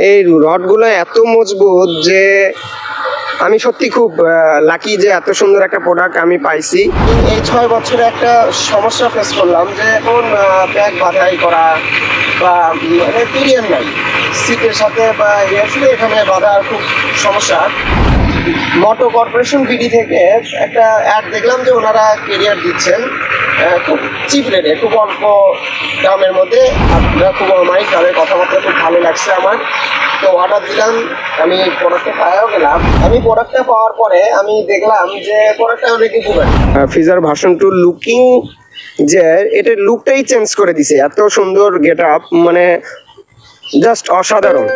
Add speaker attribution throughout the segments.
Speaker 1: এই রডগুলো এত মজবুত যে আমি সত্যি খুব লাকি যে এত সুন্দর একটা প্রোডাক্ট আমি পাইছি। এই 6 বছরে একটা সমস্যা ফেস করলাম যে এখন ব্যাগ বাঁধাই করা বা পিরিয়ড নাই সিটের সাথে বা এখানে বাঁধার খুব সমস্যা। মোটো কর্পোরেশন বিডি থেকে একটা অ্যাড দেখলাম যে ওনারা কেরিয়ার দিচ্ছেন খুব চিপ রেটে, খুব অল্প দামের মধ্যে। আপনারা খুব অমায়িক, তাদের কথাবার্তা খুব ভালো লাগছে আমার, তো অর্ডার দিলাম। আমি প্রোডাক্টটা পাওয়াও গেলাম। আমি প্রোডাক্টটা পাওয়ার পরে আমি দেখলাম যে প্রোডাক্টটা অনেক উপকারী। ফিজার ভার্সন 2 লুকিং যে এটার লুকটাই চেঞ্জ করে দিছে, এত সুন্দর গেট আপ, মানে জাস্ট অসাধারণ।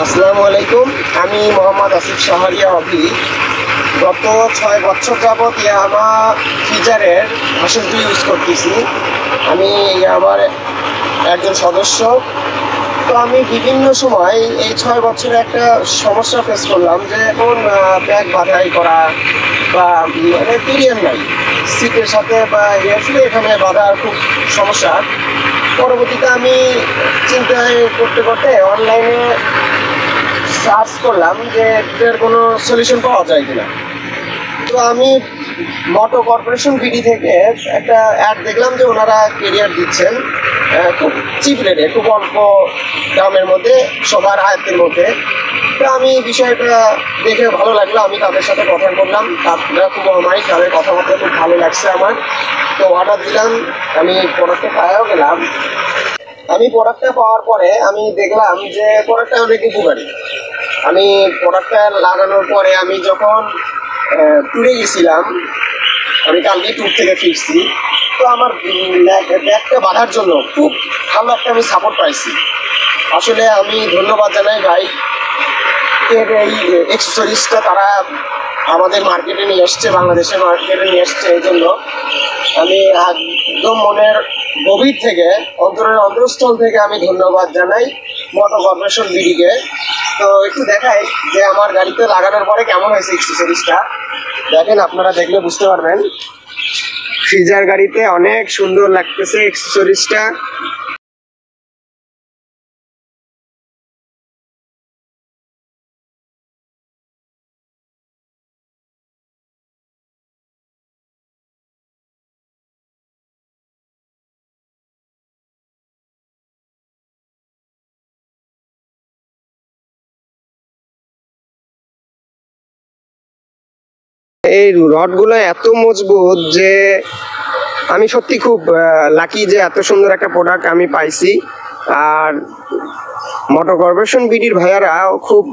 Speaker 1: আসসালামু আলাইকুম, আমি মোহাম্মদ আসিফ শাহরিয়া হবি। গত 6 বছর যাবৎ ইয়ামা ফিজারের ভার্সন 2 ইউজ করতেছি। আমি ইয়ামার একজন সদস্য। তো আমি বিভিন্ন সময় এই 6 বছরে একটা সমস্যা ফেস করলাম যে এখন ব্যাগ বাঁধাই করা বা পিরিয়ড নাই সিটের সাথে বা এখানে বাঁধার খুব সমস্যা। পরবর্তীতে আমি চিন্তায় করতে করতে অনলাইনে সার্চ করলাম যে এর কোনো সলিউশন পাওয়া যায় কিনা। তো আমি মোটো কর্পোরেশন বিডি থেকে একটা অ্যাড দেখলাম যে ওনারা কেরিয়ার দিচ্ছেন খুব চিপ রেটে, খুব অল্প দামের মধ্যে, সবার আয়ত্তের মধ্যে। তো আমি বিষয়টা দেখে ভালো লাগলো, আমি তাদের সাথে কথা বললাম। তারা খুব অমায়িক, তাদের কথাবার্তা খুব ভালো লাগছে আমার, তো অর্ডার দিলাম। আমি প্রোডাক্টটা পাওয়াও গেলাম। আমি প্রোডাক্টটা পাওয়ার পরে আমি দেখলাম যে প্রোডাক্টটা অনেক উপকারী। আমি প্রোডাক্টটা লাগানোর পরে আমি যখন ট্যুরে গেছিলাম, আমি কালকে ট্যুর থেকে ফিরছি, তো আমার ব্যাগটা বাঁধার জন্য খুব ভালো একটা আমি সাপোর্ট পাইছি। আসলে আমি ধন্যবাদ জানাই ভাই এর এই অ্যাক্সেসরিজটা তারা আমাদের মার্কেটে নিয়ে এসছে, বাংলাদেশের মার্কেটে নিয়ে এসছে। এই জন্য আমি একদম মনের গভীর থেকে, অন্তরের অন্তঃস্থল থেকে আমি ধন্যবাদ জানাই মোটো কর্পোরেশন বিডিকে। তো একটু দেখাই যে আমার গাড়িতে লাগানোর পরে কেমন হয়েছে অ্যাক্সেসরিজটা। দেখেন, আপনারা দেখলে বুঝতে পারবেন ফিজার গাড়িতে অনেক সুন্দর লাগতেছে অ্যাক্সেসরিজটা। এই রডগুলো এত মজবুত যে আমি সত্যি খুব লাকি যে এত সুন্দর একটা প্রোডাক্ট আমি পাইছি। আর মোটো কর্পোরেশন বিডির ভাইয়ারা খুব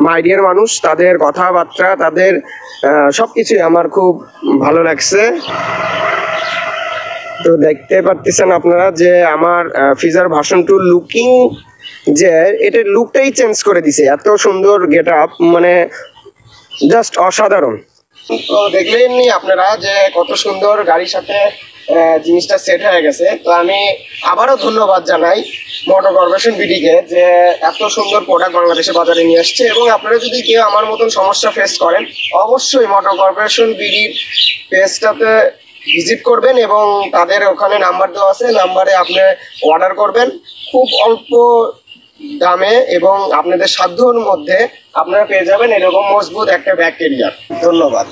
Speaker 1: মাইডিয়ার মানুষ, তাদের কথাবার্তা, তাদের সব কিছুই আমার খুব ভালো লাগছে। তো দেখতে পারতেছেন আপনারা যে আমার ফিজার ভার্সন 2 লুকিং যে এটার লুকটাই চেঞ্জ করে দিছে, এত সুন্দর গেট আপ, মানে জাস্ট অসাধারণ। তো দেখলেননি আপনারা যে কত সুন্দর গাড়ির সাথে জিনিসটা সেট হয়ে গেছে। তো আমি আবারও ধন্যবাদ জানাই মোটো কর্পোরেশন বিডিকে যে এত সুন্দর প্রোডাক্ট বাংলাদেশের বাজারে নিয়ে আসছে। এবং আপনারা যদি কেউ আমার মতন সমস্যা ফেস করেন, অবশ্যই মোটো কর্পোরেশন বিডির পেজটাতে ভিজিট করবেন এবং তাদের ওখানে নাম্বার দেওয়া আছে, নাম্বারে আপনি অর্ডার করবেন। খুব অল্প দামে এবং আপনাদের সাধ্যর মধ্যে আপনারা পেয়ে যাবেন এরকম মজবুত একটা ব্যাগ কেরিয়ার। ধন্যবাদ।